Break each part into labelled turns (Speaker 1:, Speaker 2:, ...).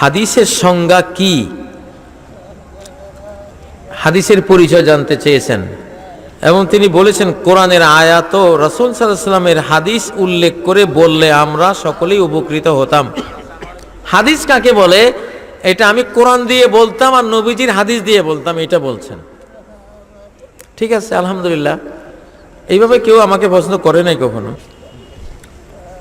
Speaker 1: হাদিসের সংজ্ঞা কি, হাদিসের পরিচয় জানতে চেয়েছেন এবং তিনি বলেছেন কোরআনের আয়াত ও রাসূল সাল্লাল্লাহু আলাইহি ওয়াসাল্লামের হাদিস উল্লেখ করে বললে আমরা সকলেই উপকৃত হতাম। হাদিস কাকে বলে এটা আমি কোরআন দিয়ে বলতাম আর নবীজির হাদিস দিয়ে বলতাম, এটা বলছেন। ঠিক আছে, আলহামদুলিল্লাহ। এইভাবে কেউ আমাকে প্রশ্ন করে নাই কখনো,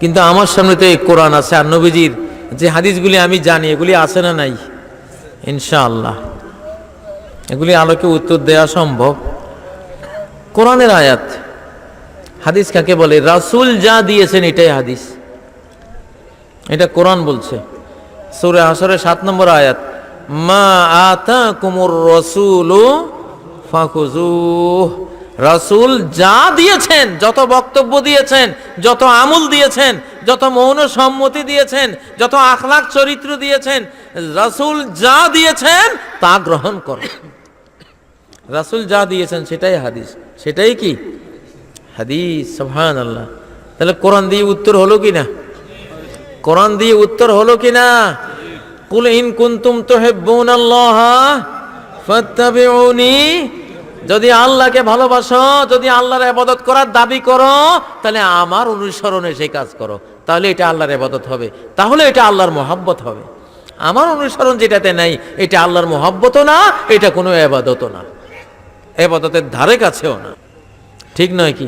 Speaker 1: কিন্তু আমার সামনে তো এই কোরআন আছে আর নবীজির যে হাদিসগুলি আমি জানি এগুলি আছে না নাই? ইনশাআল্লাহ এগুলি আলোকে উত্তর দেওয়া সম্ভব। কোরআনের আয়াত, হাদিস কাকে বলে? রাসূল যা দিয়েছেন এটাই হাদিস, এটা কোরআন বলছে। সূরা হাসরের 7 নম্বর আয়াত, মা আতাকুমুর রাসূলু ফাখুযুহ। রাসূল যা দিয়েছেন, যত বক্তব্য দিয়েছেন, যত আমল দিয়েছেন, যত মৌন সম্মতি দিয়েছেন, যত আখলাক চরিত্র দিয়েছেন, রাসূল যা দিয়েছেন তা গ্রহণ করো। রাসূল যা দিয়েছেন সেটাই হাদিস, সেটাই কি হাদিস। সুবহানাল্লাহ। তাহলে কোরআন দিয়ে উত্তর হলো কিনা? কোরআন দিয়ে উত্তর হলো কিনা? কুল ইন কুনতুম তুহিব্বুনাল্লাহ ফাত্তাবিউনি। যদি আল্লাহকে ভালোবাসো, যদি আল্লাহর ইবাদত করার দাবি করো, তাহলে আমার অনুসরণে সেই কাজ করো, তাহলে এটা আল্লাহর ইবাদত হবে, তাহলে এটা আল্লাহর মহব্বত হবে। আমার অনুসরণ যেটাতে নাই এটা আল্লাহর মহব্বতও না, এটা কোনো ইবাদতও না, ইবাদতের ধারে কাছেও না। ঠিক নয় কি?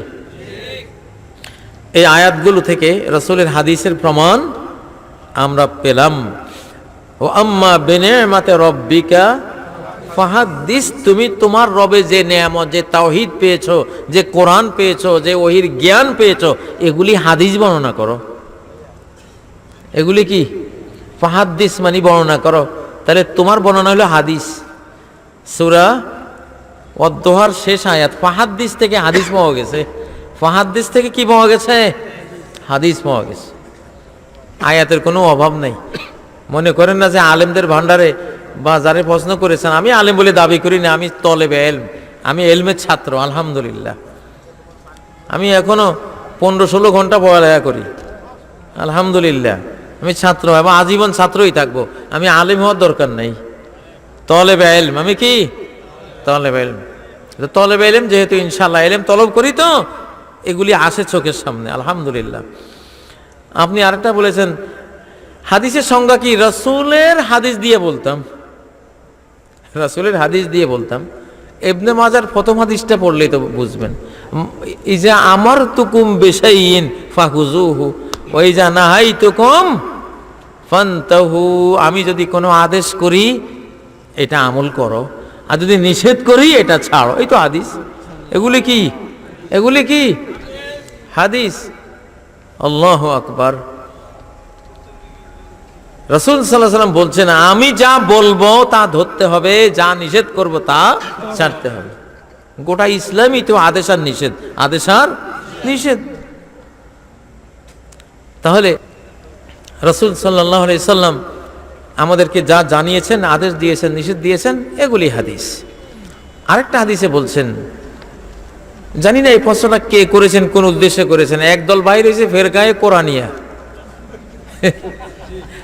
Speaker 1: এই আয়াতগুলো থেকে রাসূলের হাদিসের প্রমাণ আমরা পেলাম। ও আম্মা বিনিআমাতি রাব্বিকা ফাহাদ্দিস। তুমি তোমার রবে যে নেয়ামত, যে তাওহীদ পেয়েছো, যে কোরআন পেয়েছো, যে ওহীর জ্ঞান পেয়েছো, এগুলি হাদিস বর্ণনা করো। এগুলি কি? ফাহাদ্দিস মানে বর্ণনা করো। তাহলে তোমার বর্ণনা হলো হাদিস। সূরা ওয়াদ-দুহার শেষ আয়াত, ফাহাদ্দিস থেকে হাদিস পাওয়া গেছে। ফাহাদ্দিস থেকে কি পাওয়া গেছে? হাদিস পাওয়া গেছে। আয়াতের কোনো অভাব নেই। মনে করেন না যে আলেমদের ভান্ডারে বাজারে প্রশ্ন করেছেন, আমি আলেম বলে দাবি করি না, আমি তলেবে এলম, আমি এলমের ছাত্র। আলহামদুলিল্লাহ, আমি এখনো 15-16 ঘন্টা পড়ালেখা করি। আলহামদুলিল্লাহ, আমি ছাত্র এবং আজীবন ছাত্রই থাকবো। আমি আলেম হওয়ার দরকার নেই, তলেবে এলম। আমি কি? তলেবে এলম। তলেবে এলম যেহেতু ইনশাআল্লাহ এলম তলব করি, তো এগুলি আসে চোখের সামনে। আলহামদুলিল্লাহ। আপনি আরেকটা বলেছেন হাদিসের সংজ্ঞা কি? রাসূলের হাদিস দিয়ে বলতাম, রাসূলের হাদিস দিয়ে বলতাম। ইবনে মাজার প্রথম হাদিসটা পড়লেই তো বুঝবেন। ইজা আমারতুকুম বিশাইইন ফাখুযুহু ওয়া ইজা নাহাইতুকুম ফান্তাহু। আমি যদি কোনো আদেশ করি এটা আমল করো, আর যদি নিষেধ করি এটা ছাড়ো। এই তো হাদিস। এগুলি কি? এগুলি কি হাদিস। আল্লাহু আকবার। রাসূল সাল্লাল্লাহু আলাইহি ওয়াসাল্লাম বলছেন আমি যা বলবো তা ধরতে হবে, যা নিষেধ করব তা ছাড়তে হবে। গোটা ইসলামই তো আদেশ আর নিষেধ, আদেশ আর নিষেধ। তাহলে রাসূল সাল্লাল্লাহু আলাইহি ওয়াসাল্লাম আমাদেরকে যা জানিয়েছেন, আদেশ দিয়েছেন, নিষেধ দিয়েছেন, এগুলি হাদিস। আরেকটা হাদিসে বলছেন, জানি না এই প্রশ্নটা কে করেছেন, কোন উদ্দেশ্যে করেছেন। একদল বাইরে হয়েছে ফেরকায়ে কোরআনিয়া।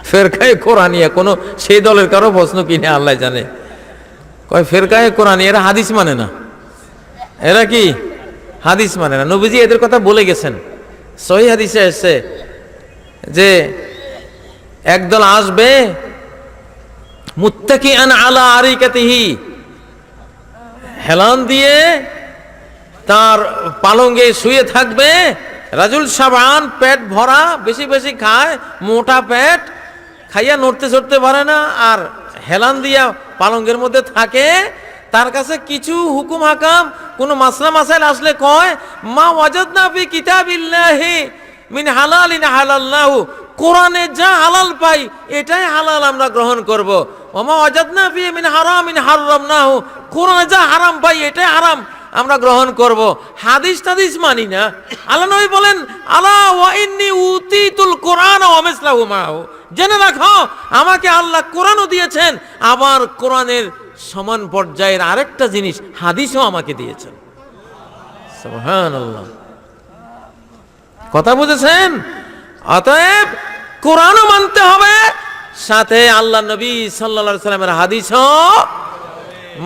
Speaker 1: ফেরকায়ে কোরআনিয়া কোনো সেই দলের কারো প্রশ্ন কিনে আল্লাহ জানে। কয় ফেরকায়ে কোরআনিয়া এরা হাদিস মানে না। এরা কি? হাদিস মানে না। নবীজি এদের কথা বলে গেছেন। সহিহ হাদিসে এসেছে যে একদল আসবে মুত্তাকিআন আলা আরিকাতিহি, হেলান দিয়ে তার পালঙ্গে শুয়ে থাকবে। রাজুল সাবান, পেট ভরা, বেশি বেশি খায়, মোটা পেট, খাইয়া নড়তে চড়তে পারে না, আর হেলান দিয়া পালঙ্গের মধ্যে থাকে। তার কাছে কিছু হুকুম হাকাম, কোনো মাসলা মাসাইল আসলে কয় মা ওয়াজাদনা ফি কিতাবিল্লাহি মিন হালালিন হালাল্লাহু। কোরআনে যা হালাল পাই এটাই হালাল আমরা গ্রহণ করব। ওমা ওয়াজাদনা ফি মিন হারামিন হারামনাহু। কোরআনে যা হারাম পাই এটাই হারাম আমরা গ্রহণ করব। হাদিস টাদিস মানি না। আল্লাহ নবী বলেন আলা ওয়া ইন্নী উতিতুল কোরআন ওয়া মিসলাহু মাহু। জেনে রাখো আমাকে আল্লাহ কোরআনও দিয়েছেন, আবার কোরআনের সমান পর্যায়ের আরেকটা জিনিস হাদিসও আমাকে দিয়েছেন। সুবহানাল্লাহ। কথা বুঝেছেন? অতএব কোরআনও মানতে হবে, সাথে আল্লাহ নবী সাল্লাল্লাহু আলাইহি সাল্লামের হাদিসও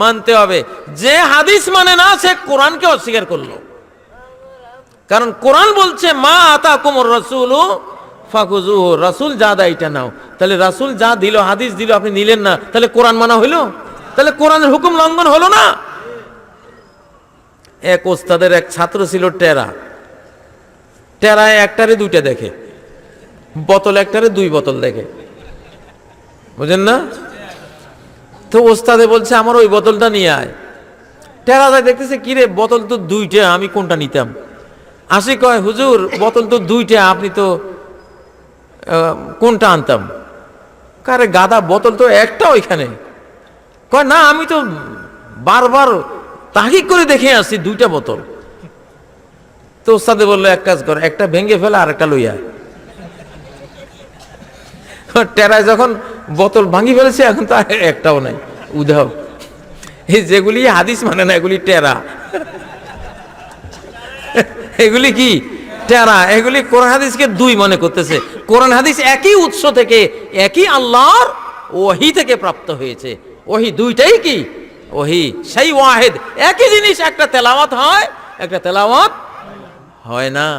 Speaker 1: মানতে হবে। যে হাদিস মানে না সে কোরআনকে অস্বীকার করলো। কারণ কোরআন বলছে মা আতাকুমুর রাসূলু ফাখুযুহু, রাসূল যা দেয় এটা নাও। তাহলে রাসূল যা দিল, হাদিস দিল, আপনি নিলেন না, তাহলে কোরআন মানা হইলো? তাহলে কোরআনের হুকুম লঙ্ঘন হলো না? এক ওস্তাদের এক ছাত্র ছিল টেরা। টেরায় একটারে দুইটা দেখে, বোতল একটারে দুই বোতল দেখে, বুঝেন না? তো ওস্তাদে বলছে আমার ওই বোতলটা নিয়ে আয়। টেরা যায় দেখতেছে কিরে বোতল তো দুইটা, আমি কোনটা নিতাম? আসি কয় হুজুর বোতল তো দুইটা, আপনি তো কোনটা আনতাম? কারে গাদা, বোতল তো একটা ওইখানে। কয় না আমি তো বারবার তাহিক করে দেখে আসছি দুইটা বোতল। তো ওস্তাদে বললো এক কাজ কর, একটা ভেঙে ফেলে আর একটা লইয়া। টেরায় যখন বোতল ভাঙি ফেলেছে এখন তো একটাও নাই, উধাও। এই যেগুলি হাদিস মানে না এগুলি টেরা। এগুলি কি টেরা, এগুলি কোরআন হাদিসকে দুই মনে করতেছে। কোরআন হাদিস একই উৎস থেকে, একই আল্লাহর ওহী থেকে প্রাপ্ত হয়েছে। ওহী দুইটাই কি ওহী, সেই ওয়াহিদ, একই জিনিস একটা তেলাওয়াত হয়, একটা তেলাওয়াত হয় না।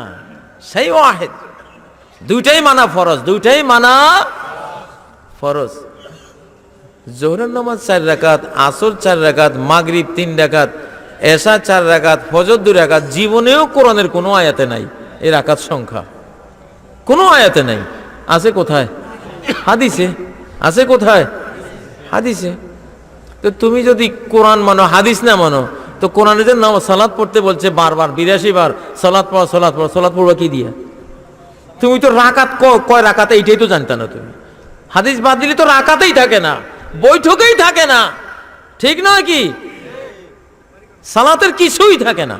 Speaker 1: সেই ওয়াহিদ, দুইটাই মানা ফরজ, দুইটাই মানা ফরজ। জোহরের নামাজ 4 রাকাত, আসর 4 রাকাত, মাগরিব 3 রাকাত, এশা 4 রাকাত, ফজর 2 রাকাত। জীবনেও কোরআনের কোনো আয়াতে নাই এই রাকাত সংখ্যা, কোনো আয়াতে নাই। আছে কোথায়? হাদিসে। আছে কোথায়? হাদিসে। তো তুমি যদি কোরআন মানো, হাদিস না মানো, তো কোরআনে যে সালাত পড়তে বলছে বারবার 82 বার সালাত পড়ো, সালাত পড়ো, সালাত পড়বা কি দিয়া? তুমি তো রাকাত কয় রাকাতে এইটাই তো জানতা না তুমি। হাদিস বাদ দিলে তো রাকাতেই থাকে না, বৈঠকেই থাকে না, ঠিক নয় কি? সালাতের কিছুই থাকে না।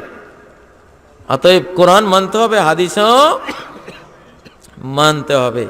Speaker 1: অতএব কোরআন মানতে হবে, হাদিসও মানতে হবে।